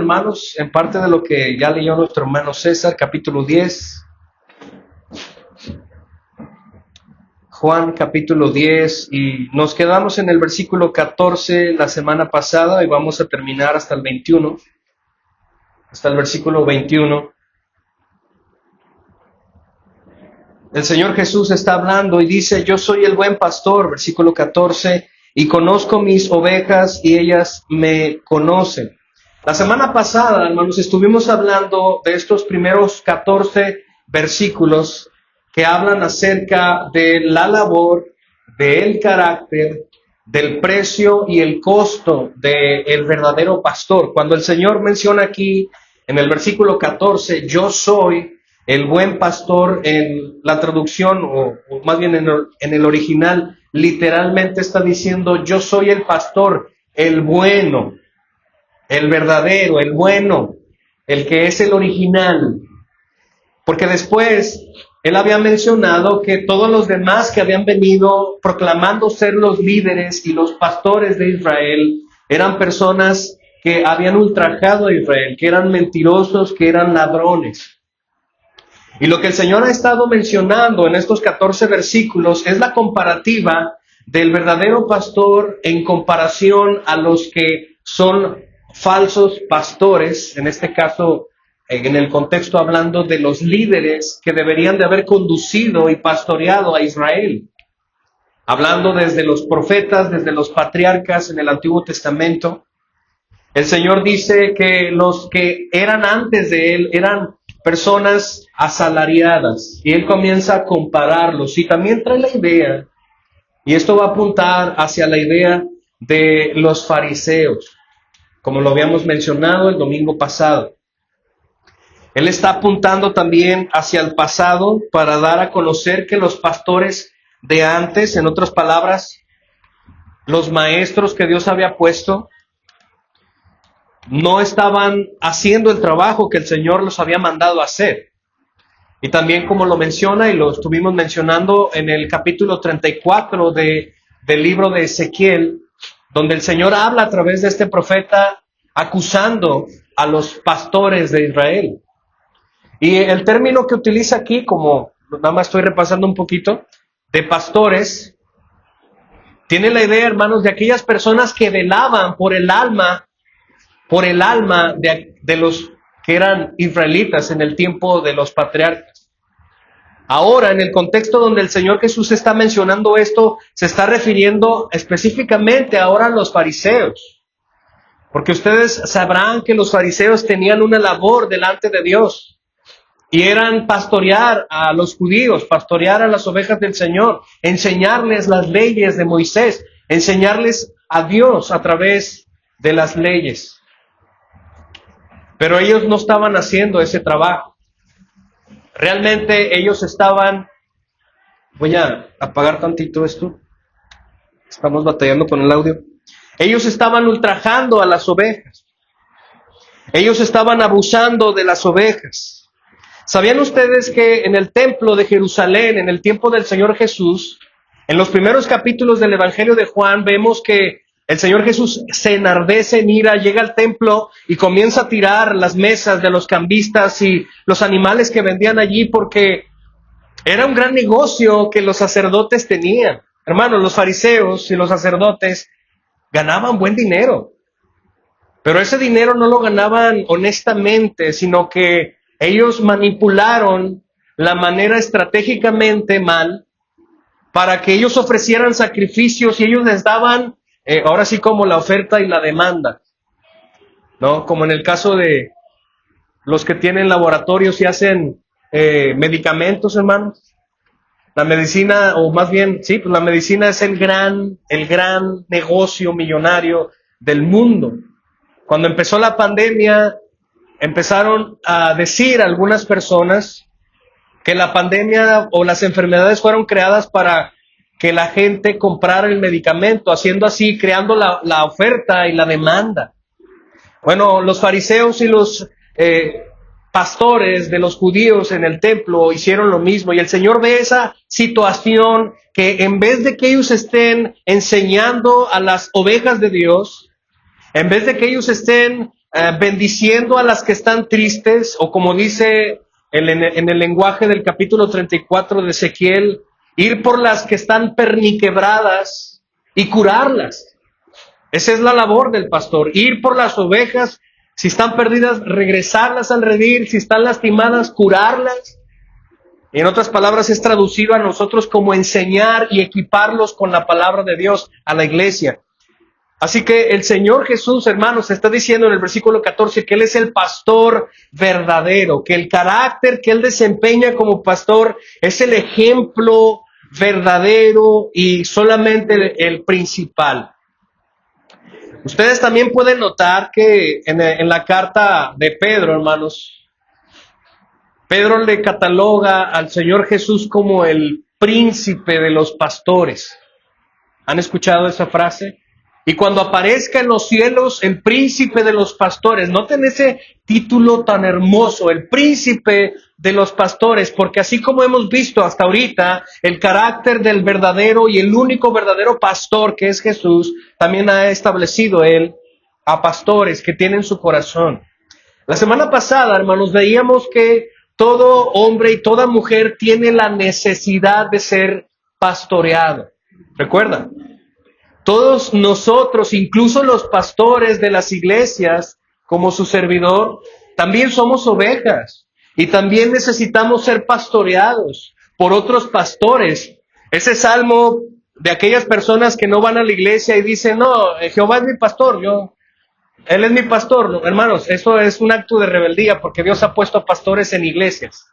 hermanos, en parte de lo que ya leyó nuestro hermano César, capítulo 10. Juan capítulo 10, y nos quedamos en el versículo 14 la semana pasada y vamos a terminar hasta el 21, hasta el versículo 21. El Señor Jesús está hablando y dice: yo soy el buen pastor, versículo 14, y conozco mis ovejas y ellas me conocen. La semana pasada, hermanos, estuvimos hablando de estos primeros 14 versículos que hablan acerca de la labor, del carácter, del precio y el costo del verdadero pastor. Cuando el Señor menciona aquí en el versículo 14, yo soy el buen pastor, en la traducción, o más bien en el original, literalmente está diciendo: yo soy el pastor, el bueno, el verdadero, el bueno, el que es el original. Porque después él había mencionado que todos los demás que habían venido proclamando ser los líderes y los pastores de Israel eran personas que habían ultrajado a Israel, que eran mentirosos, que eran ladrones. Y lo que el Señor ha estado mencionando en estos 14 versículos es la comparativa del verdadero pastor en comparación a los que son falsos pastores, en este caso, en el contexto hablando de los líderes que deberían de haber conducido y pastoreado a Israel. Hablando desde los profetas, desde los patriarcas en el Antiguo Testamento, el Señor dice que los que eran antes de Él eran personas asalariadas, y Él comienza a compararlos, y también trae la idea, y esto va a apuntar hacia la idea de los fariseos, como lo habíamos mencionado el domingo pasado. Él está apuntando también hacia el pasado para dar a conocer que los pastores de antes, en otras palabras, los maestros que Dios había puesto, no estaban haciendo el trabajo que el Señor los había mandado a hacer. Y también, como lo menciona, y lo estuvimos mencionando en el capítulo 34 del libro de Ezequiel, donde el Señor habla a través de este profeta acusando a los pastores de Israel. Y el término que utiliza aquí, como nada más estoy repasando un poquito, de pastores, tiene la idea, hermanos, de aquellas personas que velaban por el alma de los que eran israelitas en el tiempo de los patriarcas. Ahora, en el contexto donde el Señor Jesús está mencionando esto, se está refiriendo específicamente ahora a los fariseos. Porque ustedes sabrán que los fariseos tenían una labor delante de Dios, y eran pastorear a los judíos, pastorear a las ovejas del Señor, enseñarles las leyes de Moisés, enseñarles a Dios a través de las leyes. Pero ellos no estaban haciendo ese trabajo. Realmente ellos estaban... Voy a apagar tantito esto. Estamos batallando con el audio. Ellos estaban ultrajando a las ovejas. Ellos estaban abusando de las ovejas. ¿Sabían ustedes que en el templo de Jerusalén, en el tiempo del Señor Jesús, en los primeros capítulos del Evangelio de Juan, vemos que el Señor Jesús se enardece en ira, llega al templo y comienza a tirar las mesas de los cambistas y los animales que vendían allí, porque era un gran negocio que los sacerdotes tenían. Hermanos, los fariseos y los sacerdotes ganaban buen dinero, pero ese dinero no lo ganaban honestamente, sino que ellos manipularon la manera estratégicamente mal para que ellos ofrecieran sacrificios, y ellos les daban ahora sí como la oferta y la demanda, ¿no? Como en el caso de los que tienen laboratorios y hacen medicamentos, hermanos. La medicina, o más bien, sí, pues la medicina es el gran negocio millonario del mundo. Cuando empezó la pandemia, empezaron a decir algunas personas que la pandemia o las enfermedades fueron creadas para que la gente comprara el medicamento, haciendo así, creando la oferta y la demanda. Bueno, los fariseos y los pastores de los judíos en el templo hicieron lo mismo, y el Señor ve esa situación, que en vez de que ellos estén enseñando a las ovejas de Dios, en vez de que ellos estén bendiciendo a las que están tristes, o como dice en el lenguaje del capítulo 34 de Ezequiel, ir por las que están perniquebradas y curarlas. Esa es la labor del pastor, ir por las ovejas, si están perdidas, regresarlas al redil, si están lastimadas, curarlas. En otras palabras, es traducido a nosotros como enseñar y equiparlos con la palabra de Dios a la iglesia. Así que el Señor Jesús, hermanos, está diciendo en el versículo 14 que Él es el pastor verdadero, que el carácter que Él desempeña como pastor es el ejemplo verdadero y solamente el principal. Ustedes también pueden notar que en la carta de Pedro, hermanos, Pedro le cataloga al Señor Jesús como el príncipe de los pastores. ¿Han escuchado esa frase? Y cuando aparezca en los cielos el príncipe de los pastores, noten ese título tan hermoso, el príncipe de los pastores, porque así como hemos visto hasta ahorita, el carácter del verdadero y el único verdadero pastor que es Jesús, también ha establecido Él a pastores que tienen su corazón. La semana pasada, hermanos, veíamos que todo hombre y toda mujer tiene la necesidad de ser pastoreado. ¿Recuerdan? Todos nosotros, incluso los pastores de las iglesias, como su servidor, también somos ovejas y también necesitamos ser pastoreados por otros pastores. Ese salmo de aquellas personas que no van a la iglesia y dicen, no, Jehová es mi pastor, Él es mi pastor. No, hermanos, eso es un acto de rebeldía porque Dios ha puesto pastores en iglesias.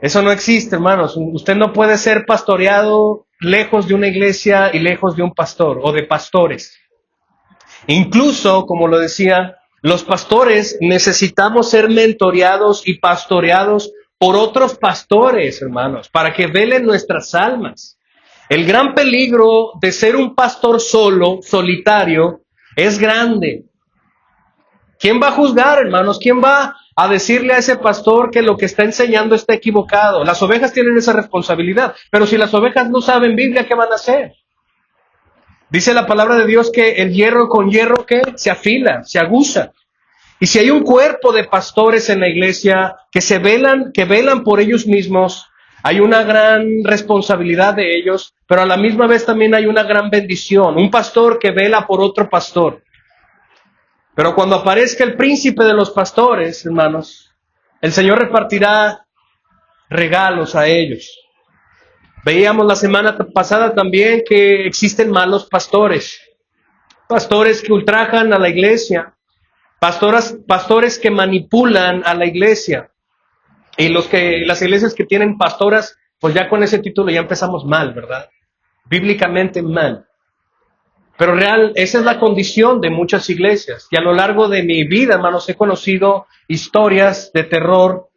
Eso no existe, hermanos. Usted no puede ser pastoreado lejos de una iglesia y lejos de un pastor o de pastores. Incluso, como lo decía, los pastores necesitamos ser mentoreados y pastoreados por otros pastores, hermanos, para que velen nuestras almas. El gran peligro de ser un pastor solo, solitario, es grande. ¿Quién va a juzgar, hermanos? ¿Quién va a decirle a ese pastor que lo que está enseñando está equivocado? Las ovejas tienen esa responsabilidad, pero si las ovejas no saben Biblia, ¿qué van a hacer? Dice la palabra de Dios que el hierro con hierro, ¿qué? Se afila, se aguza. Y si hay un cuerpo de pastores en la iglesia que velan por ellos mismos, hay una gran responsabilidad de ellos, pero a la misma vez también hay una gran bendición. Un pastor que vela por otro pastor. Pero cuando aparezca el príncipe de los pastores, hermanos, el Señor repartirá regalos a ellos. Veíamos la semana pasada también que existen malos pastores. Pastores que ultrajan a la iglesia. Pastores que manipulan a la iglesia. Y las iglesias que tienen pastoras, pues ya con ese título ya empezamos mal, ¿verdad? Bíblicamente mal. Pero esa es la condición de muchas iglesias. Y a lo largo de mi vida, hermanos, he conocido historias de terror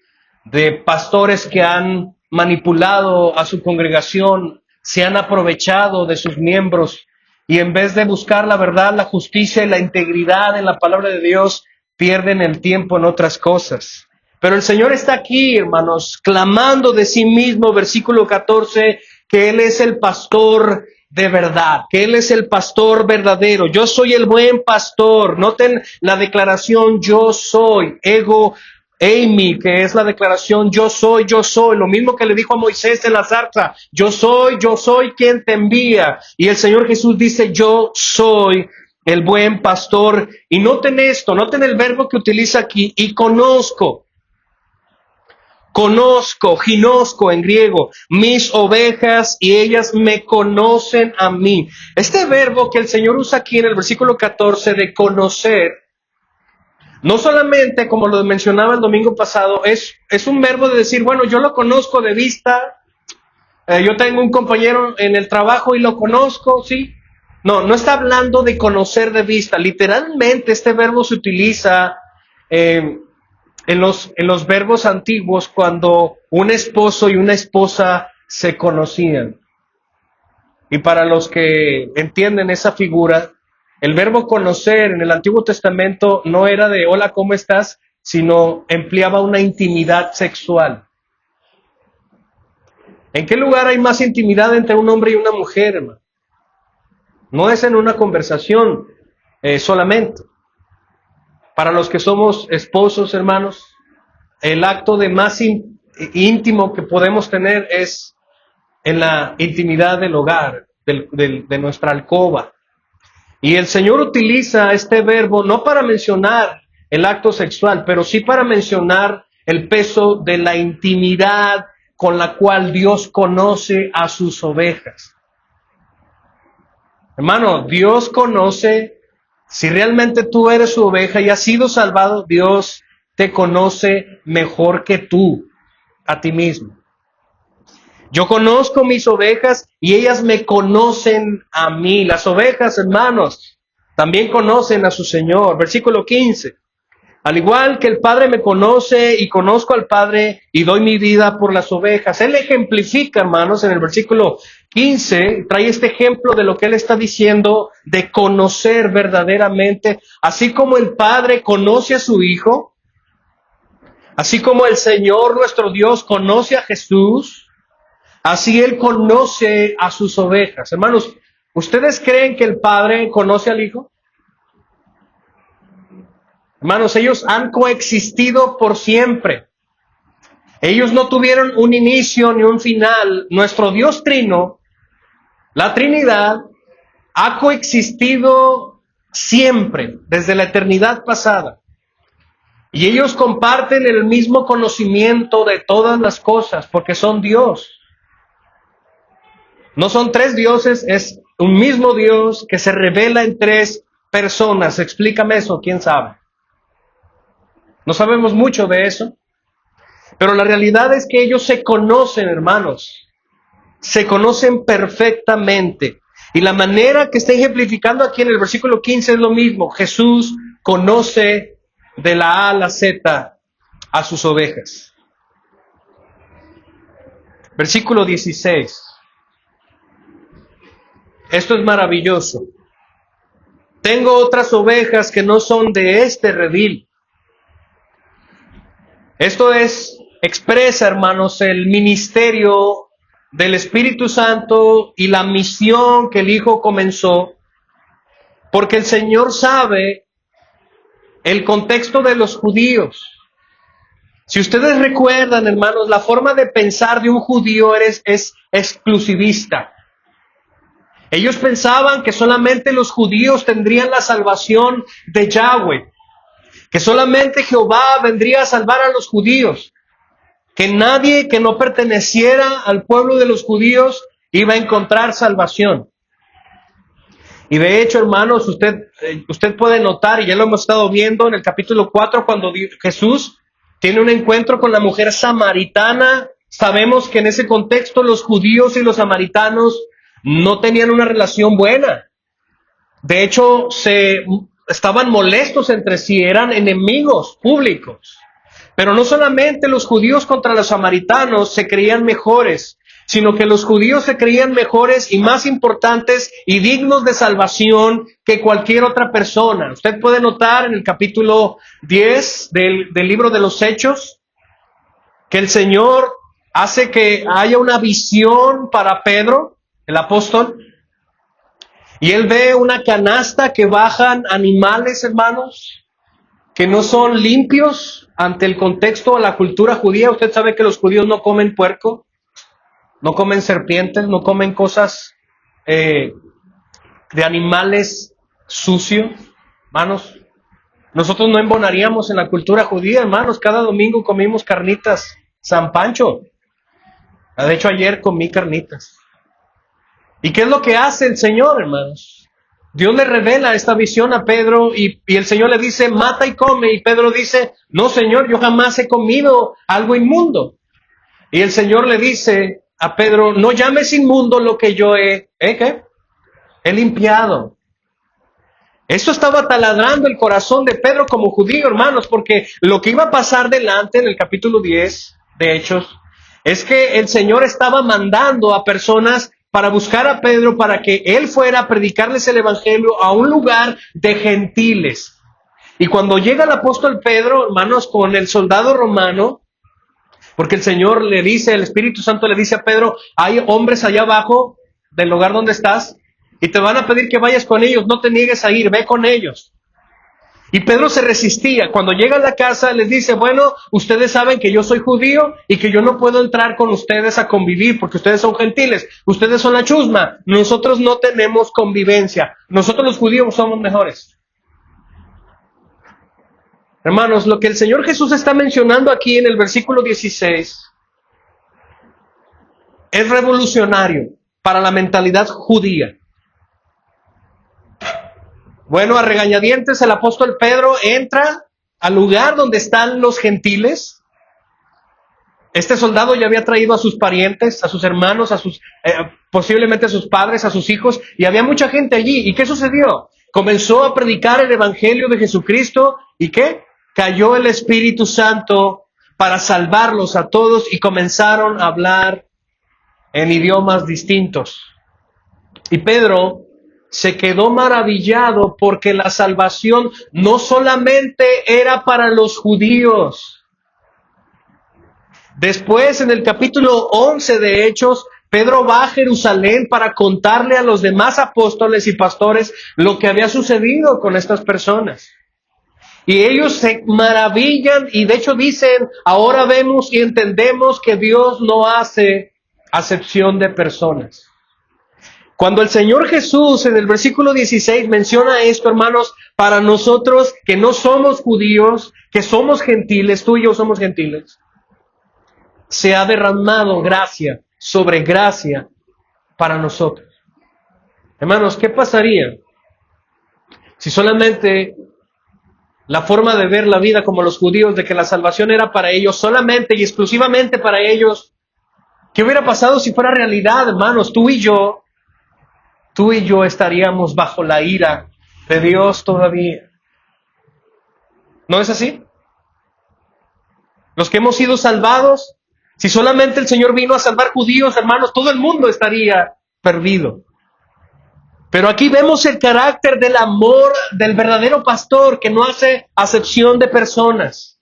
de pastores que han manipulado a su congregación, se han aprovechado de sus miembros y en vez de buscar la verdad, la justicia y la integridad en la palabra de Dios, pierden el tiempo en otras cosas. Pero el Señor está aquí, hermanos, clamando de sí mismo, versículo 14, que Él es el pastor de verdad, que Él es el pastor verdadero. Yo soy el buen pastor. Noten la declaración yo soy, ego eimi, que es la declaración yo soy, lo mismo que le dijo a Moisés en la zarza, yo soy quien te envía. Y el Señor Jesús dice yo soy el buen pastor. Y noten esto, noten el verbo que utiliza aquí, y conozco, ginosco en griego, mis ovejas y ellas me conocen a mí. Este verbo que el Señor usa aquí en el versículo 14 de conocer, no solamente, como lo mencionaba el domingo pasado, es un verbo de decir, bueno, yo lo conozco de vista, yo tengo un compañero en el trabajo y lo conozco, ¿sí? No está hablando de conocer de vista. Literalmente este verbo se utiliza en los verbos antiguos cuando un esposo y una esposa se conocían. Y para los que entienden esa figura, el verbo conocer en el Antiguo Testamento no era de hola, ¿cómo estás?, sino empleaba una intimidad sexual. ¿En qué lugar hay más intimidad entre un hombre y una mujer, hermano? No es en una conversación solamente. Para los que somos esposos, hermanos, el acto de más íntimo que podemos tener es en la intimidad del hogar, de nuestra alcoba. Y el Señor utiliza este verbo no para mencionar el acto sexual, pero sí para mencionar el peso de la intimidad con la cual Dios conoce a sus ovejas. Hermano, Dios conoce, si realmente tú eres su oveja y has sido salvado, Dios te conoce mejor que tú, a ti mismo. Yo conozco mis ovejas y ellas me conocen a mí. Las ovejas, hermanos, también conocen a su Señor. Versículo 15. Al igual que el Padre me conoce y conozco al Padre y doy mi vida por las ovejas. Él ejemplifica, hermanos, en el versículo 15, trae este ejemplo de lo que él está diciendo de conocer verdaderamente. Así como el Padre conoce a su Hijo, así como el Señor nuestro Dios conoce a Jesús, así Él conoce a sus ovejas. Hermanos, ¿ustedes creen que el Padre conoce al Hijo? Hermanos, ellos han coexistido por siempre. Ellos no tuvieron un inicio ni un final. Nuestro Dios Trino, la Trinidad, ha coexistido siempre, desde la eternidad pasada. Y ellos comparten el mismo conocimiento de todas las cosas, porque son Dios. No son tres dioses, es un mismo Dios que se revela en tres personas. Explícame eso, ¿quién sabe? No sabemos mucho de eso, pero la realidad es que ellos se conocen, hermanos. Se conocen perfectamente. Y la manera que está ejemplificando aquí en el versículo 15 es lo mismo. Jesús conoce de la A a la Z a sus ovejas. Versículo 16. Esto es maravilloso. Tengo otras ovejas que no son de este redil. Esto expresa, hermanos, el ministerio del Espíritu Santo y la misión que el Hijo comenzó, porque el Señor sabe el contexto de los judíos. Si ustedes recuerdan, hermanos, la forma de pensar de un judío es exclusivista. Ellos pensaban que solamente los judíos tendrían la salvación de Yahweh, que solamente Jehová vendría a salvar a los judíos, que nadie que no perteneciera al pueblo de los judíos iba a encontrar salvación. Y de hecho, hermanos, usted puede notar, y ya lo hemos estado viendo en el capítulo 4, cuando Jesús tiene un encuentro con la mujer samaritana. Sabemos que en ese contexto los judíos y los samaritanos no tenían una relación buena. De hecho, estaban molestos entre sí, eran enemigos públicos. Pero no solamente los judíos contra los samaritanos se creían mejores, sino que los judíos se creían mejores y más importantes y dignos de salvación que cualquier otra persona. Usted puede notar en el capítulo 10 del libro de los Hechos que el Señor hace que haya una visión para Pedro, el apóstol, y él ve una canasta que bajan animales, hermanos, que no son limpios ante el contexto de la cultura judía. Usted sabe que los judíos no comen puerco, no comen serpientes, no comen cosas de animales sucios, hermanos. Nosotros no embonaríamos en la cultura judía, hermanos. Cada domingo comimos carnitas San Pancho. De hecho, ayer comí carnitas. ¿Y qué es lo que hace el Señor, hermanos? Dios le revela esta visión a Pedro y el Señor le dice, mata y come. Y Pedro dice, no, Señor, yo jamás he comido algo inmundo. Y el Señor le dice a Pedro, no llames inmundo lo que yo he limpiado. Esto estaba taladrando el corazón de Pedro como judío, hermanos, porque lo que iba a pasar delante en el capítulo 10 de Hechos es que el Señor estaba mandando a personas para buscar a Pedro para que él fuera a predicarles el evangelio a un lugar de gentiles. Y cuando llega el apóstol Pedro, hermanos, con el soldado romano, porque el Señor le dice, el Espíritu Santo le dice a Pedro, hay hombres allá abajo del lugar donde estás y te van a pedir que vayas con ellos, no te niegues a ir, ve con ellos. Y Pedro se resistía. Cuando llega a la casa les dice, bueno, ustedes saben que yo soy judío y que yo no puedo entrar con ustedes a convivir porque ustedes son gentiles, ustedes son la chusma, nosotros no tenemos convivencia, nosotros los judíos somos mejores. Hermanos, lo que el Señor Jesús está mencionando aquí en el versículo 16 es revolucionario para la mentalidad judía. Bueno, a regañadientes el apóstol Pedro entra al lugar donde están los gentiles. Este soldado ya había traído a sus parientes, a sus hermanos, posiblemente a sus padres, a sus hijos, y había mucha gente allí. ¿Y qué sucedió? Comenzó a predicar el evangelio de Jesucristo, ¿y qué? Cayó el Espíritu Santo para salvarlos a todos y comenzaron a hablar en idiomas distintos. Y Pedro se quedó maravillado porque la salvación no solamente era para los judíos. Después, en el capítulo 11 de Hechos, Pedro va a Jerusalén para contarle a los demás apóstoles y pastores lo que había sucedido con estas personas. Y ellos se maravillan y de hecho dicen, ahora vemos y entendemos que Dios no hace acepción de personas. Cuando el Señor Jesús en el versículo 16 menciona esto, hermanos, para nosotros que no somos judíos, que somos gentiles, tú y yo somos gentiles, se ha derramado gracia sobre gracia para nosotros. Hermanos, ¿qué pasaría si solamente la forma de ver la vida como los judíos, de que la salvación era para ellos solamente y exclusivamente para ellos? ¿Qué hubiera pasado si fuera realidad, hermanos? Tú y yo estaríamos bajo la ira de Dios todavía. ¿No es así? Los que hemos sido salvados, si solamente el Señor vino a salvar judíos, hermanos, todo el mundo estaría perdido. Pero aquí vemos el carácter del amor del verdadero pastor que no hace acepción de personas.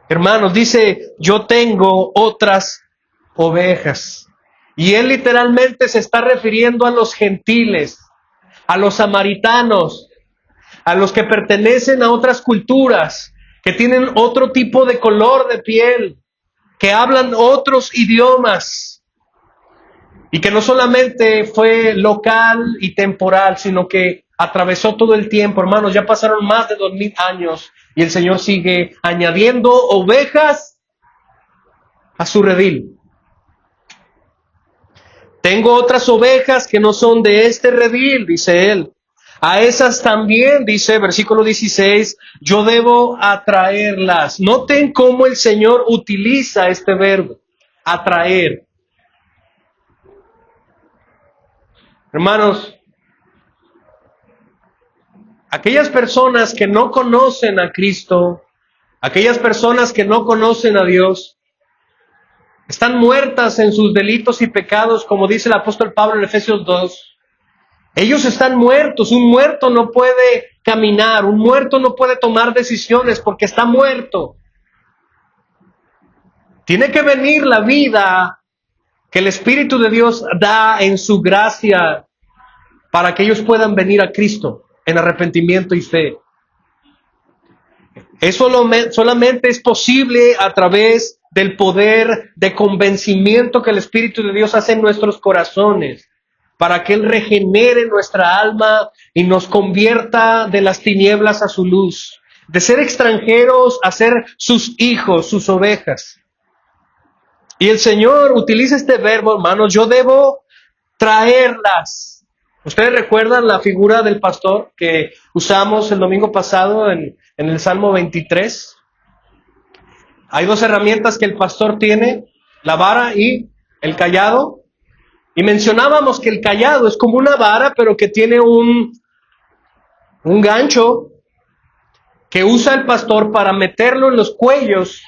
Hermanos, dice, yo tengo otras ovejas. Y él literalmente se está refiriendo a los gentiles, a los samaritanos, a los que pertenecen a otras culturas, que tienen otro tipo de color de piel, que hablan otros idiomas, y que no solamente fue local y temporal, sino que atravesó todo el tiempo. Hermanos, ya pasaron más de 2000 años y el Señor sigue añadiendo ovejas a su redil. Tengo otras ovejas que no son de este redil, dice él. A esas también, dice versículo 16, yo debo atraerlas. Noten cómo el Señor utiliza este verbo, atraer. Hermanos, aquellas personas que no conocen a Cristo, aquellas personas que no conocen a Dios, están muertas en sus delitos y pecados, como dice el apóstol Pablo en Efesios 2. Ellos están muertos. Un muerto no puede caminar, un muerto no puede tomar decisiones porque está muerto. Tiene que venir la vida que el Espíritu de Dios da en su gracia para que ellos puedan venir a Cristo en arrepentimiento y fe. Eso solamente es posible a través del poder de convencimiento que el Espíritu de Dios hace en nuestros corazones, para que Él regenere nuestra alma y nos convierta de las tinieblas a su luz, de ser extranjeros a ser sus hijos, sus ovejas. Y el Señor utiliza este verbo, hermanos, yo debo traerlas. ¿Ustedes recuerdan la figura del pastor que usamos el domingo pasado en el Salmo 23? Hay dos herramientas que el pastor tiene, la vara y el cayado. Y mencionábamos que el cayado es como una vara, pero que tiene un gancho que usa el pastor para meterlo en los cuellos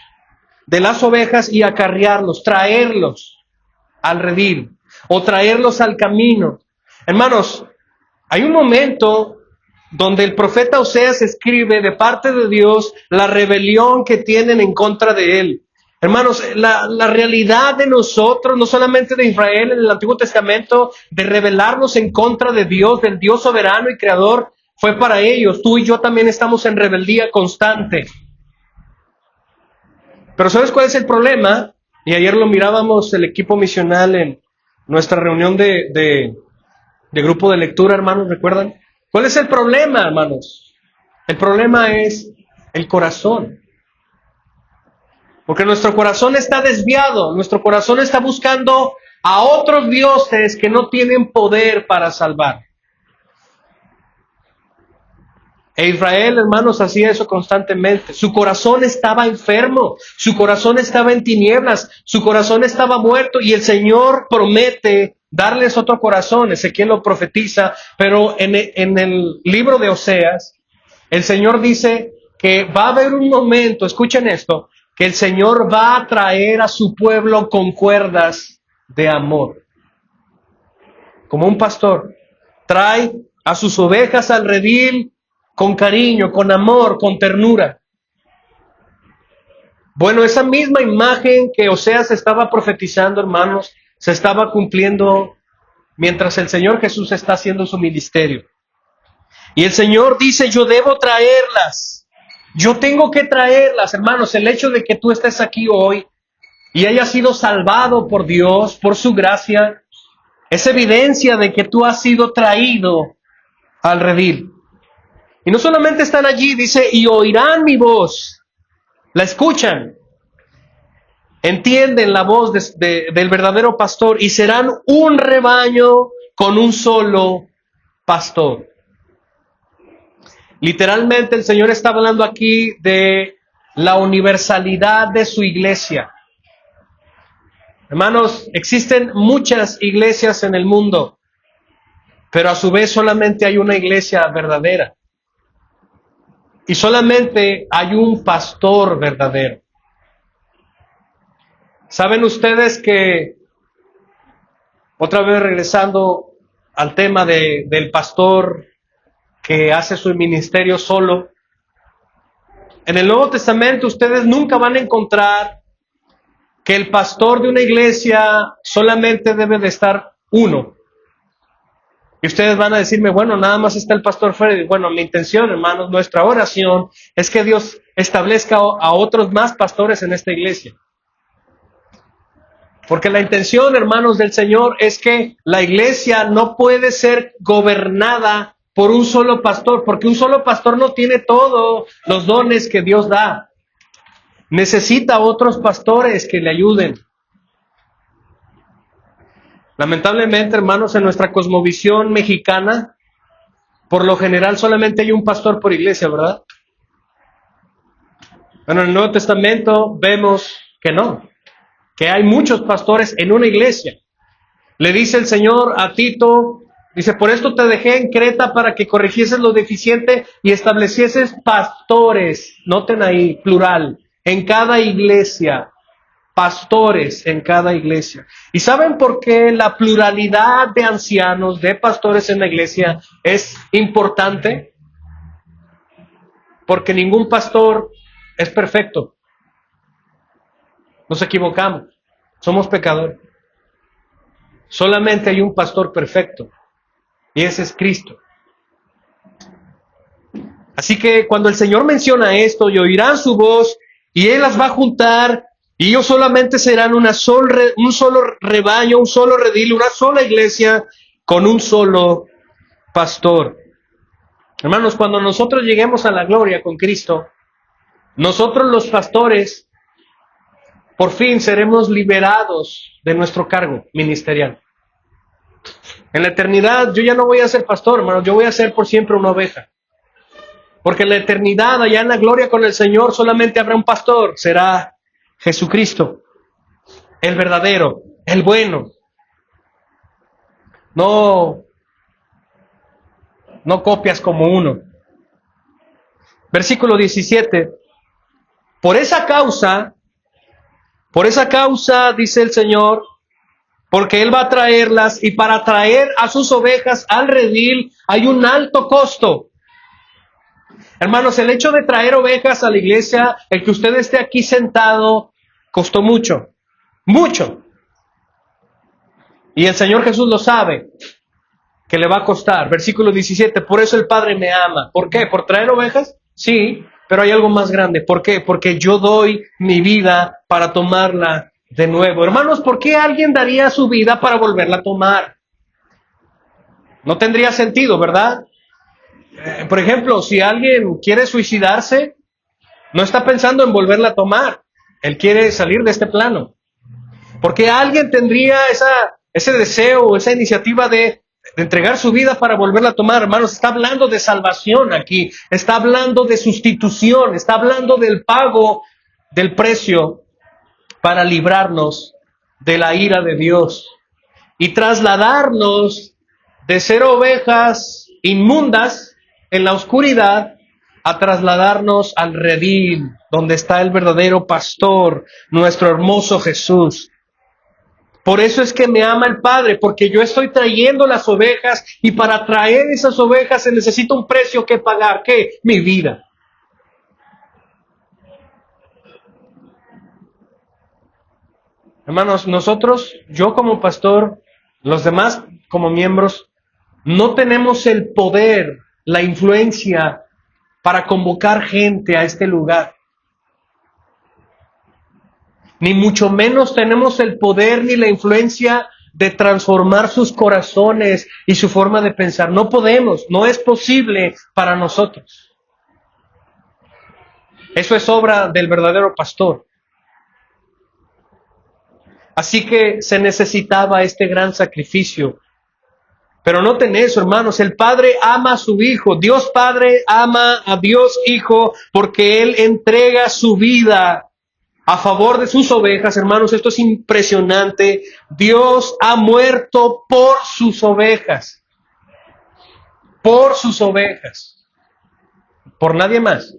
de las ovejas y acarrearlos, traerlos al redil o traerlos al camino. Hermanos, hay un momento donde el profeta Oseas escribe de parte de Dios la rebelión que tienen en contra de él. Hermanos, la realidad de nosotros, no solamente de Israel en el Antiguo Testamento, de rebelarnos en contra de Dios, del Dios soberano y creador, fue para ellos. Tú y yo también estamos en rebeldía constante. Pero ¿sabes cuál es el problema? Y ayer lo mirábamos el equipo misional en nuestra reunión de grupo de lectura, hermanos, ¿recuerdan? ¿Cuál es el problema, hermanos? El problema es el corazón. Porque nuestro corazón está desviado, nuestro corazón está buscando a otros dioses que no tienen poder para salvar. E Israel, hermanos, hacía eso constantemente. Su corazón estaba enfermo, su corazón estaba en tinieblas, su corazón estaba muerto y el Señor promete darles otro corazón. Ezequiel lo profetiza, pero en el libro de Oseas, el Señor dice que va a haber un momento, escuchen esto, que el Señor va a traer a su pueblo con cuerdas de amor. Como un pastor trae a sus ovejas al redil con cariño, con amor, con ternura. Bueno, esa misma imagen que Oseas estaba profetizando, hermanos, se estaba cumpliendo mientras el Señor Jesús está haciendo su ministerio. Y el Señor dice, yo debo traerlas. Yo tengo que traerlas, hermanos. El hecho de que tú estés aquí hoy y hayas sido salvado por Dios, por su gracia, es evidencia de que tú has sido traído al redil. Y no solamente están allí, dice, y oirán mi voz, la escuchan, entienden la voz del verdadero pastor y serán un rebaño con un solo pastor. Literalmente el Señor está hablando aquí de la universalidad de su iglesia. Hermanos, existen muchas iglesias en el mundo, pero a su vez solamente hay una iglesia verdadera. Y solamente hay un pastor verdadero. ¿Saben ustedes que, otra vez regresando al tema del pastor que hace su ministerio solo, en el Nuevo Testamento ustedes nunca van a encontrar que el pastor de una iglesia solamente debe de estar uno? Y ustedes van a decirme, bueno, nada más está el pastor Freddy. Bueno, mi intención, hermanos, nuestra oración es que Dios establezca a otros más pastores en esta iglesia. Porque la intención, hermanos, del Señor es que la iglesia no puede ser gobernada por un solo pastor, porque un solo pastor no tiene todos los dones que Dios da. Necesita otros pastores que le ayuden. Lamentablemente, hermanos, en nuestra cosmovisión mexicana, por lo general solamente hay un pastor por iglesia, ¿verdad? Bueno, en el Nuevo Testamento vemos que no, que hay muchos pastores en una iglesia. Le dice el Señor a Tito, dice, por esto te dejé en Creta para que corrigieses lo deficiente y establecieses pastores, noten ahí, plural, en cada iglesia. Pastores en cada iglesia. ¿Y saben por qué la pluralidad de ancianos, de pastores en la iglesia es importante? Porque ningún pastor es perfecto. Nos equivocamos. Somos pecadores. Solamente hay un pastor perfecto. Y ese es Cristo. Así que cuando el Señor menciona esto, y oirán su voz, y Él las va a juntar, y ellos solamente serán un solo rebaño, un solo redil, una sola iglesia con un solo pastor. Hermanos, cuando nosotros lleguemos a la gloria con Cristo, nosotros los pastores, por fin seremos liberados de nuestro cargo ministerial. En la eternidad yo ya no voy a ser pastor, hermanos, yo voy a ser por siempre una oveja. Porque en la eternidad, allá en la gloria con el Señor, solamente habrá un pastor, será Jesucristo, el verdadero, el bueno. No copias como uno. Versículo 17. Por esa causa, dice el Señor, porque Él va a traerlas, y para traer a sus ovejas al redil hay un alto costo. Hermanos, el hecho de traer ovejas a la iglesia, el que usted esté aquí sentado, costó mucho, mucho. Y el Señor Jesús lo sabe. que le va a costar. Versículo 17, por eso el Padre me ama. ¿Por qué? ¿Por traer ovejas? Sí, pero hay algo más grande. ¿Por qué? Porque yo doy mi vida para tomarla de nuevo. Hermanos, ¿por qué alguien daría su vida para volverla a tomar? No tendría sentido, ¿verdad? Por ejemplo, si alguien quiere suicidarse, no está pensando en volverla a tomar. Él quiere salir de este plano. ¿Por qué alguien tendría ese deseo, esa iniciativa de entregar su vida para volverla a tomar? Hermanos, está hablando de salvación aquí. Está hablando de sustitución. Está hablando del pago del precio para librarnos de la ira de Dios y trasladarnos de ser ovejas inmundas en la oscuridad a trasladarnos al redil, donde está el verdadero pastor, nuestro hermoso Jesús. Por eso es que me ama el Padre, porque yo estoy trayendo las ovejas y para traer esas ovejas se necesita un precio que pagar. ¿Qué? Mi vida. Hermanos, nosotros, yo como pastor, los demás como miembros, no tenemos el poder, la influencia para convocar gente a este lugar. Ni mucho menos tenemos el poder ni la influencia de transformar sus corazones y su forma de pensar. No podemos, no es posible para nosotros. Eso es obra del verdadero pastor. Así que se necesitaba este gran sacrificio. Pero noten eso, hermanos, el Padre ama a su Hijo. Dios Padre ama a Dios Hijo porque Él entrega su vida a favor de sus ovejas. Hermanos, esto es impresionante. Dios ha muerto por sus ovejas. Por sus ovejas. Por nadie más.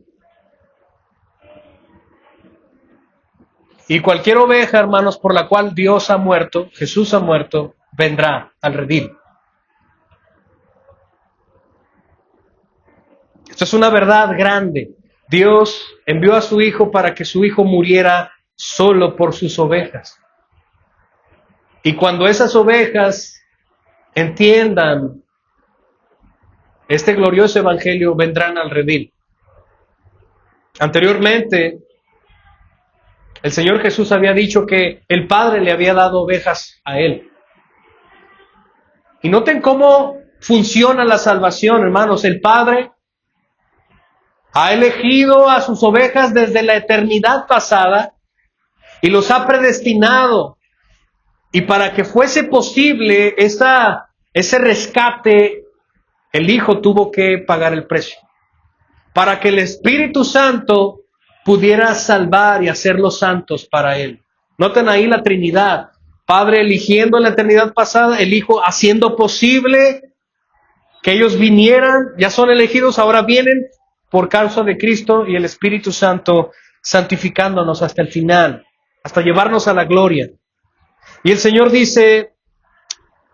Y cualquier oveja, hermanos, por la cual Dios ha muerto, Jesús ha muerto, vendrá al redil. Esto es una verdad grande. Dios envió a su Hijo para que su Hijo muriera solo por sus ovejas. Y cuando esas ovejas entiendan este glorioso evangelio, vendrán al redil. Anteriormente, el Señor Jesús había dicho que el Padre le había dado ovejas a Él. Y noten cómo funciona la salvación, hermanos. El Padre ha elegido a sus ovejas desde la eternidad pasada y los ha predestinado. Y para que fuese posible ese rescate, el Hijo tuvo que pagar el precio. Para que el Espíritu Santo pudiera salvar y hacerlos santos para Él. Noten ahí la Trinidad. Padre eligiendo en la eternidad pasada, el Hijo haciendo posible que ellos vinieran, ya son elegidos, ahora vienen por causa de Cristo, y el Espíritu Santo santificándonos hasta el final, hasta llevarnos a la gloria. Y el Señor dice,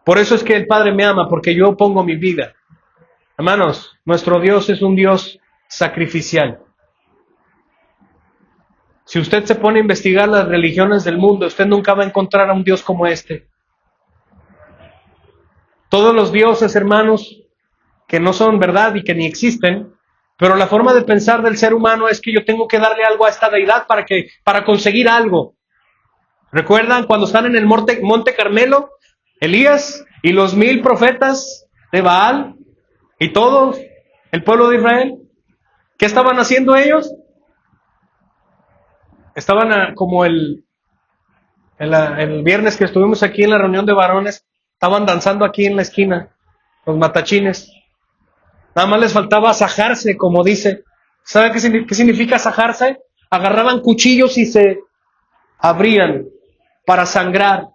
por eso es que el Padre me ama, porque yo pongo mi vida. Hermanos, nuestro Dios es un Dios sacrificial. Si usted se pone a investigar las religiones del mundo, usted nunca va a encontrar a un Dios como este. Todos los dioses, hermanos, que no son verdad y que ni existen, pero la forma de pensar del ser humano es que yo tengo que darle algo a esta deidad para conseguir algo. ¿Recuerdan cuando están en el Monte Carmelo? Elías y los 1000 profetas de Baal y todos, el pueblo de Israel. ¿Qué estaban haciendo ellos? Estaban como el viernes que estuvimos aquí en la reunión de varones, estaban danzando aquí en la esquina, los matachines. Nada más les faltaba sajarse, como dice. ¿Sabe qué significa sajarse? Agarraban cuchillos y se abrían para sangrar.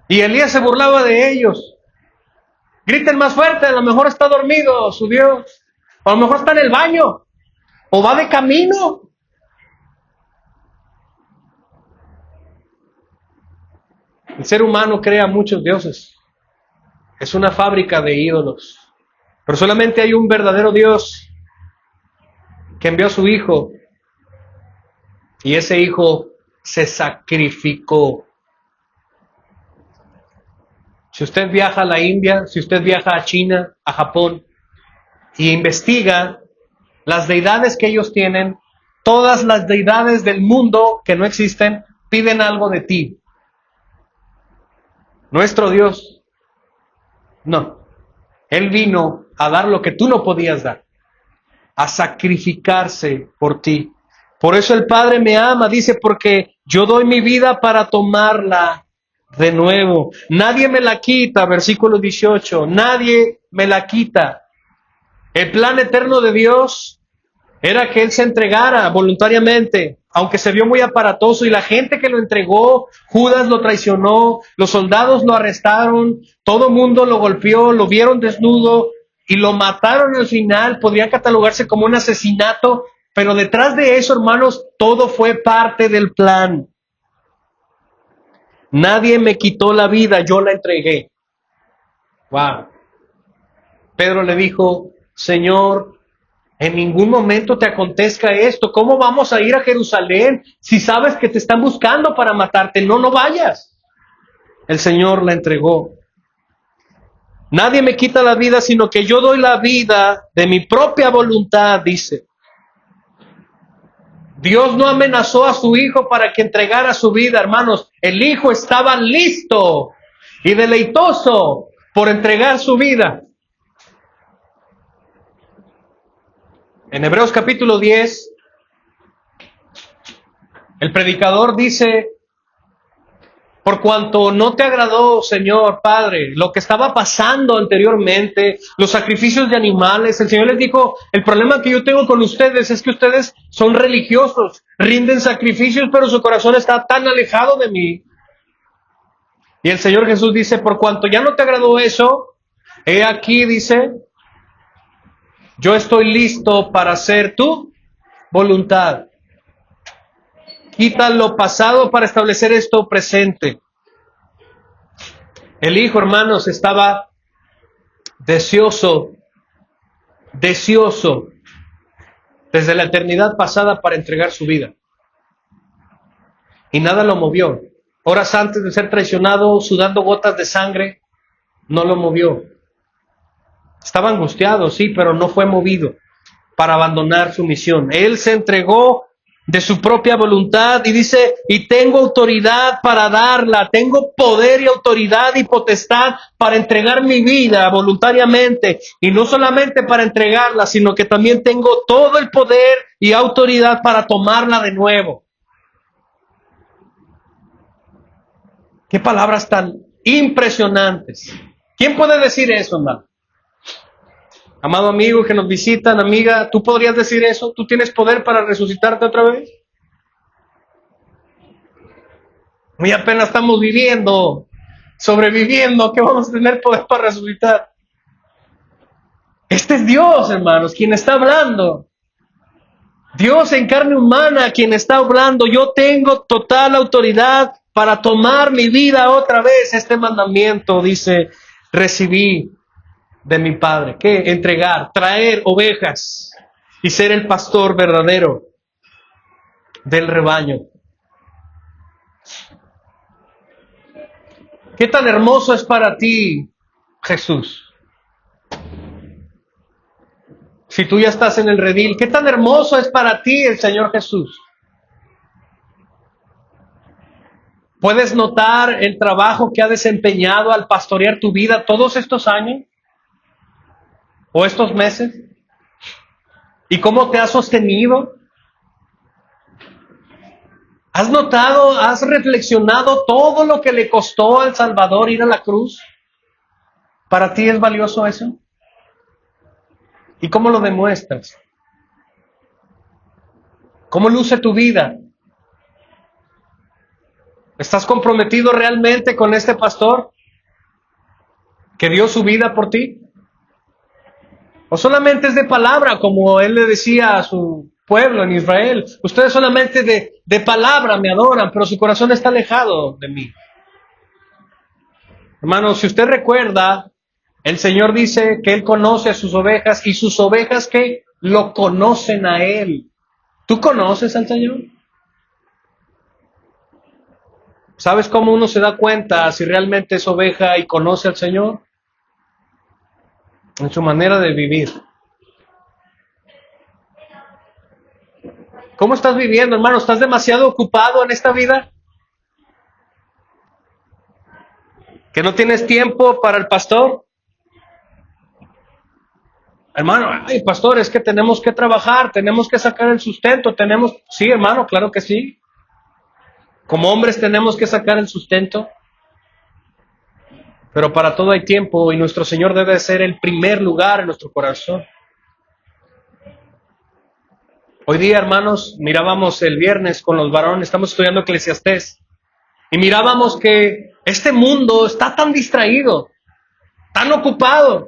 Y Elías se burlaba de ellos. Griten más fuerte, a lo mejor está dormido su Dios. O a lo mejor está en el baño. O va de camino. El ser humano crea muchos dioses. Es una fábrica de ídolos. Pero solamente hay un verdadero Dios que envió a su Hijo. Y ese Hijo se sacrificó. Si usted viaja a la India, si usted viaja a China, a Japón, y investiga las deidades que ellos tienen, todas las deidades del mundo que no existen, piden algo de ti. Nuestro Dios, no. Él vino a dar lo que tú no podías dar, a sacrificarse por ti. Por eso el Padre me ama, dice, porque yo doy mi vida para tomarla de nuevo. Nadie me la quita, versículo 18, nadie me la quita. El plan eterno de Dios era que Él se entregara voluntariamente, aunque se vio muy aparatoso, y la gente que lo entregó, Judas lo traicionó, los soldados lo arrestaron, todo mundo lo golpeó, lo vieron desnudo y lo mataron al final. Podría catalogarse como un asesinato, pero detrás de eso, hermanos, todo fue parte del plan. Nadie me quitó la vida, yo la entregué. Wow. Pedro le dijo, Señor, en ningún momento te acontezca esto. ¿Cómo vamos a ir a Jerusalén si sabes que te están buscando para matarte? No, no vayas. El Señor la entregó. Nadie me quita la vida, sino que yo doy la vida de mi propia voluntad, dice. Dios no amenazó a su Hijo para que entregara su vida, hermanos. El Hijo estaba listo y deleitoso por entregar su vida. En Hebreos capítulo 10, el predicador dice, por cuanto no te agradó, Señor Padre, lo que estaba pasando anteriormente, los sacrificios de animales, el Señor les dijo, el problema que yo tengo con ustedes es que ustedes son religiosos, rinden sacrificios, pero su corazón está tan alejado de mí. Y el Señor Jesús dice, por cuanto ya no te agradó eso, he aquí, dice, yo estoy listo para hacer tu voluntad. Quita lo pasado para establecer esto presente. El Hijo, hermanos, estaba deseoso desde la eternidad pasada para entregar su vida. Y nada lo movió. Horas antes de ser traicionado, sudando gotas de sangre, no lo movió. Estaba angustiado, sí, pero no fue movido para abandonar su misión. Él se entregó de su propia voluntad y dice, y tengo autoridad para darla, tengo poder y autoridad y potestad para entregar mi vida voluntariamente, y no solamente para entregarla, sino que también tengo todo el poder y autoridad para tomarla de nuevo. Qué palabras tan impresionantes. ¿Quién puede decir eso, hermano? Amado amigo que nos visitan, amiga, ¿tú podrías decir eso? ¿Tú tienes poder para resucitarte otra vez? Muy apenas estamos viviendo, sobreviviendo, ¿qué vamos a tener poder para resucitar? Este es Dios, hermanos, quien está hablando. Dios en carne humana, quien está hablando. Yo tengo total autoridad para tomar mi vida otra vez. Este mandamiento, dice, recibí de mi Padre. ¿Qué? Entregar, traer ovejas y ser el pastor verdadero del rebaño. ¿Qué tan hermoso es para ti, Jesús? Si tú ya estás en el redil, ¿qué tan hermoso es para ti el Señor Jesús? ¿Puedes notar el trabajo que ha desempeñado al pastorear tu vida todos estos años? ¿O estos meses? ¿Y cómo te ha sostenido? ¿Has notado, has reflexionado todo lo que le costó al Salvador ir a la cruz? ¿Para ti es valioso eso? ¿Y cómo lo demuestras? ¿Cómo luce tu vida? ¿Estás comprometido realmente con este pastor que dio su vida por ti? ¿O solamente es de palabra, como él le decía a su pueblo en Israel? Ustedes solamente de palabra me adoran, pero su corazón está alejado de mí. Hermanos, si usted recuerda, el Señor dice que Él conoce a sus ovejas y sus ovejas que lo conocen a Él. ¿Tú conoces al Señor? ¿Sabes cómo uno se da cuenta si realmente es oveja y conoce al Señor? En su manera de vivir. ¿Cómo estás viviendo, hermano? ¿Estás demasiado ocupado en esta vida? ¿Que no tienes tiempo para el pastor? Hermano, ay, pastor, es que tenemos que trabajar, tenemos que sacar el sustento, Sí, hermano, claro que sí. Como hombres tenemos que sacar el sustento. Pero para todo hay tiempo y nuestro Señor debe ser el primer lugar en nuestro corazón. Hoy día, hermanos, mirábamos el viernes con los varones, estamos estudiando Eclesiastés, y mirábamos que este mundo está tan distraído, tan ocupado.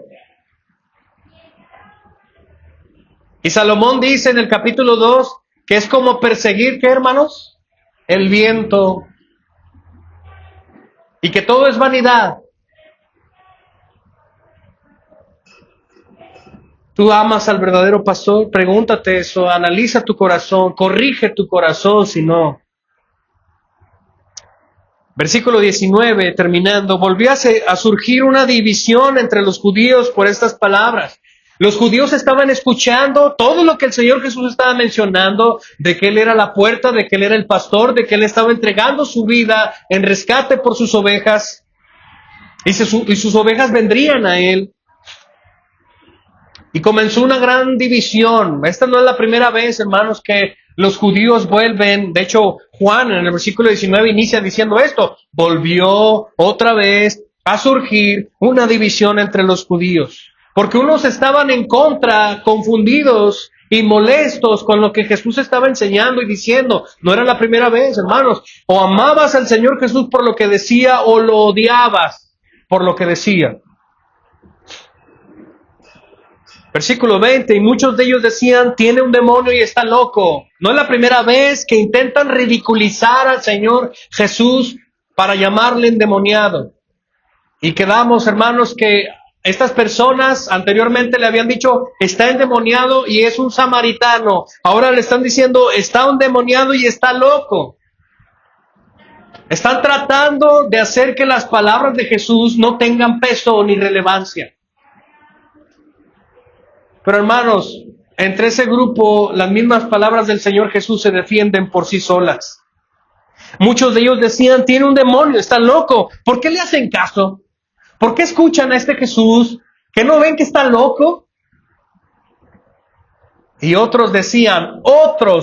Y Salomón dice en el capítulo 2 que es como perseguir, ¿qué, hermanos? El viento. Y que todo es vanidad. ¿Tú amas al verdadero pastor? Pregúntate eso, analiza tu corazón, corrige tu corazón si no. Versículo 19, terminando, volvió a surgir una división entre los judíos por estas palabras. Los judíos estaban escuchando todo lo que el Señor Jesús estaba mencionando, de que Él era la puerta, de que Él era el pastor, de que Él estaba entregando su vida en rescate por sus ovejas, y sus ovejas vendrían a Él. Y comenzó una gran división. Esta no es la primera vez, hermanos, que los judíos vuelven. De hecho, Juan en el versículo 19 inicia diciendo esto. Volvió otra vez a surgir una división entre los judíos. Porque unos estaban en contra, confundidos y molestos con lo que Jesús estaba enseñando y diciendo. No era la primera vez, hermanos. O amabas al Señor Jesús por lo que decía o lo odiabas por lo que decía. Versículo 20, y muchos de ellos decían, tiene un demonio y está loco. No es la primera vez que intentan ridiculizar al Señor Jesús para llamarle endemoniado. Y quedamos, hermanos, que estas personas anteriormente le habían dicho, está endemoniado y es un samaritano. Ahora le están diciendo, está endemoniado y está loco. Están tratando de hacer que las palabras de Jesús no tengan peso ni relevancia. Pero hermanos, entre ese grupo, las mismas palabras del Señor Jesús se defienden por sí solas. Muchos de ellos decían, tiene un demonio, está loco. ¿Por qué le hacen caso? ¿Por qué escuchan a este Jesús? ¿Que no ven que está loco? Y otros decían,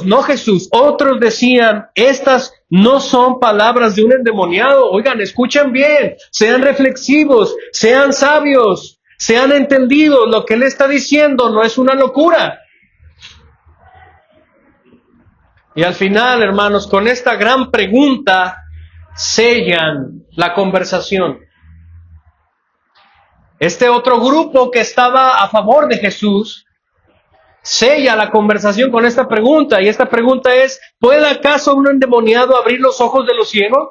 no Jesús, otros decían, estas no son palabras de un endemoniado. Oigan, escuchen bien, sean reflexivos, sean sabios. Sean entendidos, lo que Él está diciendo no es una locura. Y al final, hermanos, con esta gran pregunta, sellan la conversación. Este otro grupo que estaba a favor de Jesús, sella la conversación con esta pregunta. Y esta pregunta es, ¿puede acaso un endemoniado abrir los ojos de los ciegos?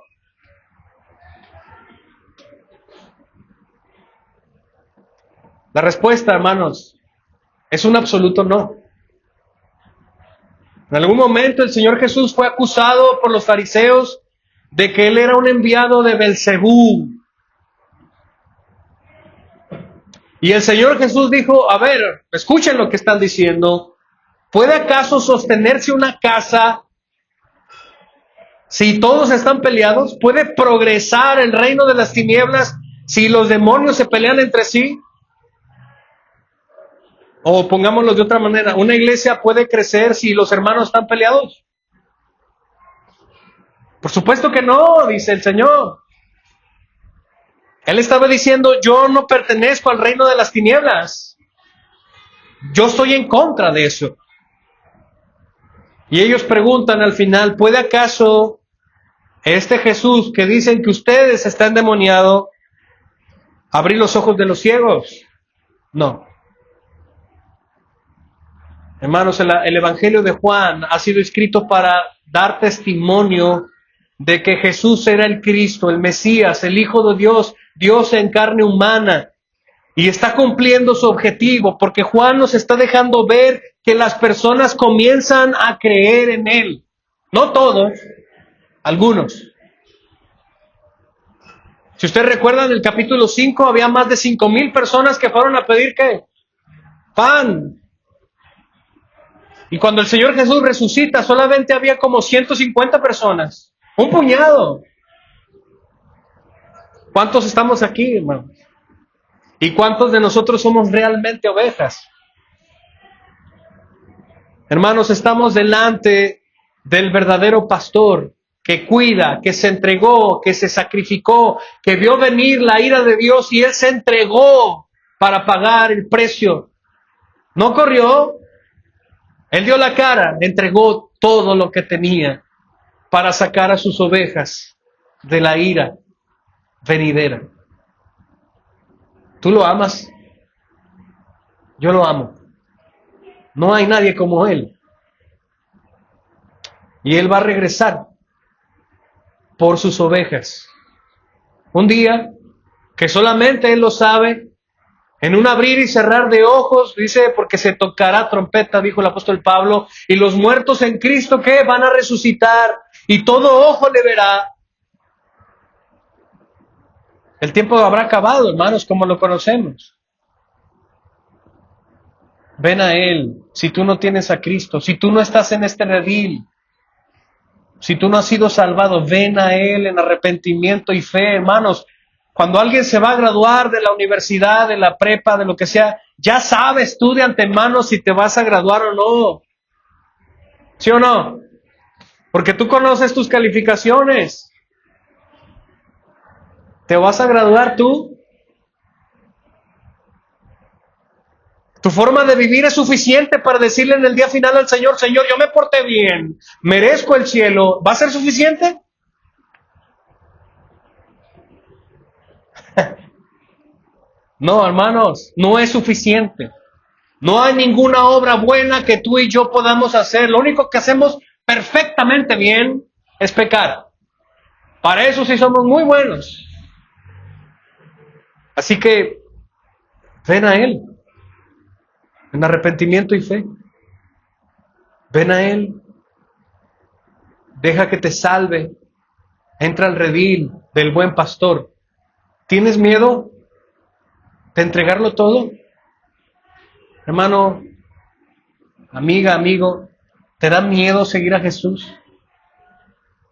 La respuesta, hermanos, es un absoluto no. En algún momento el Señor Jesús fue acusado por los fariseos de que Él era un enviado de Belzebú. Y el Señor Jesús dijo, a ver, escuchen lo que están diciendo. ¿Puede acaso sostenerse una casa si todos están peleados? ¿Puede progresar el reino de las tinieblas si los demonios se pelean entre sí? O pongámoslo de otra manera, ¿una iglesia puede crecer si los hermanos están peleados? Por supuesto que no, dice el Señor. Él estaba diciendo, yo no pertenezco al reino de las tinieblas. Yo estoy en contra de eso. Y ellos preguntan al final, ¿puede acaso este Jesús que dicen que ustedes están endemoniados abrir los ojos de los ciegos? No. Hermanos, el Evangelio de Juan ha sido escrito para dar testimonio de que Jesús era el Cristo, el Mesías, el Hijo de Dios, Dios en carne humana. Y está cumpliendo su objetivo, porque Juan nos está dejando ver que las personas comienzan a creer en Él. No todos, algunos. Si ustedes recuerdan, en el capítulo 5 había más de 5,000 personas que fueron a pedir ¿qué? Pan. Y cuando el Señor Jesús resucita, solamente había como 150 personas. Un puñado. ¿Cuántos estamos aquí, hermanos? ¿Y cuántos de nosotros somos realmente ovejas? Hermanos, estamos delante del verdadero pastor que cuida, que se entregó, que se sacrificó, que vio venir la ira de Dios y Él se entregó para pagar el precio. No corrió, Él dio la cara, entregó todo lo que tenía para sacar a sus ovejas de la ira venidera. ¿Tú lo amas? Yo lo amo. No hay nadie como Él. Y Él va a regresar por sus ovejas. Un día que solamente Él lo sabe, en un abrir y cerrar de ojos, dice, porque se tocará trompeta, dijo el apóstol Pablo, y los muertos en Cristo, ¿qué? Van a resucitar, y todo ojo le verá. El tiempo habrá acabado, hermanos, como lo conocemos. Ven a Él, si tú no tienes a Cristo, si tú no estás en este redil, si tú no has sido salvado, ven a Él en arrepentimiento y fe, hermanos. Cuando alguien se va a graduar de la universidad, de la prepa, de lo que sea, ya sabes tú de antemano si te vas a graduar o no. ¿Sí o no? Porque tú conoces tus calificaciones. ¿Te vas a graduar tú? Tu forma de vivir es suficiente para decirle en el día final al Señor, Señor, yo me porté bien, merezco el cielo. ¿Va a ser suficiente? No, hermanos, no es suficiente. No hay ninguna obra buena que tú y yo podamos hacer. Lo único que hacemos perfectamente bien es pecar. Para eso sí somos muy buenos. Así que ven a Él en arrepentimiento y fe. Ven a Él. Deja que te salve. Entra al redil del buen pastor. ¿Tienes miedo de entregarlo todo? Hermano, amiga, amigo, ¿te da miedo seguir a Jesús?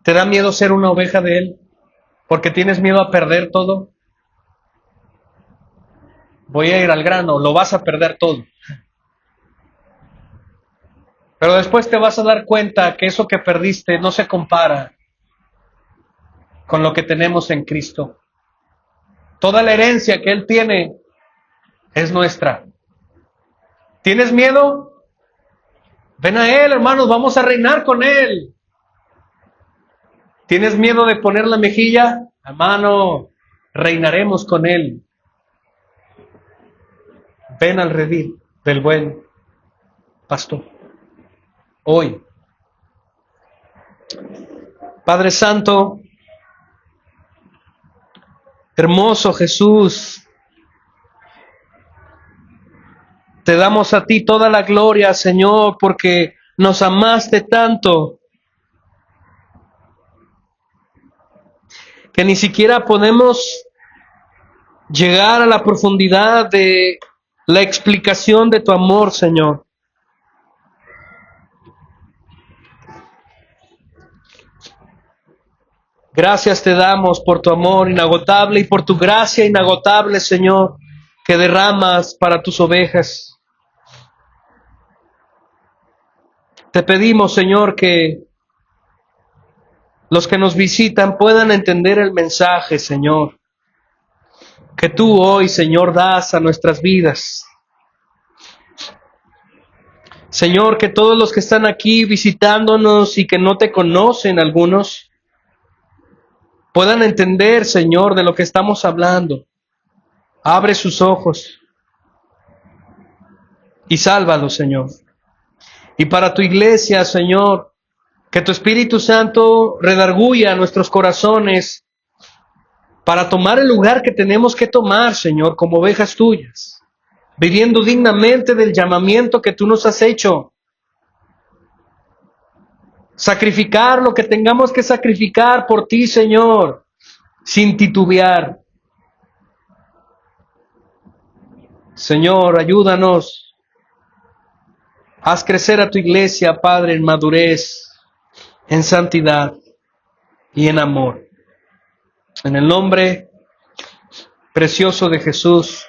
¿Te da miedo ser una oveja de Él? ¿Porque tienes miedo a perder todo? Voy a ir al grano, lo vas a perder todo. Pero después te vas a dar cuenta que eso que perdiste no se compara con lo que tenemos en Cristo. Toda la herencia que Él tiene es nuestra. ¿Tienes miedo? Ven a Él, hermanos, vamos a reinar con Él. ¿Tienes miedo de poner la mejilla? Hermano, reinaremos con Él. Ven al redil del buen pastor. Hoy. Padre Santo, hermoso Jesús, te damos a ti toda la gloria, Señor, porque nos amaste tanto que ni siquiera podemos llegar a la profundidad de la explicación de tu amor, Señor. Gracias te damos por tu amor inagotable y por tu gracia inagotable, Señor, que derramas para tus ovejas. Te pedimos, Señor, que los que nos visitan puedan entender el mensaje, Señor, que tú hoy, Señor, das a nuestras vidas. Señor, que todos los que están aquí visitándonos y que no te conocen algunos, puedan entender, Señor, de lo que estamos hablando. Abre sus ojos y sálvalos, Señor. Y para tu iglesia, Señor, que tu Espíritu Santo redarguya nuestros corazones para tomar el lugar que tenemos que tomar, Señor, como ovejas tuyas, viviendo dignamente del llamamiento que tú nos has hecho. Sacrificar lo que tengamos que sacrificar por ti, Señor, sin titubear. Señor, ayúdanos. Haz crecer a tu iglesia, Padre, en madurez, en santidad y en amor. En el nombre precioso de Jesús.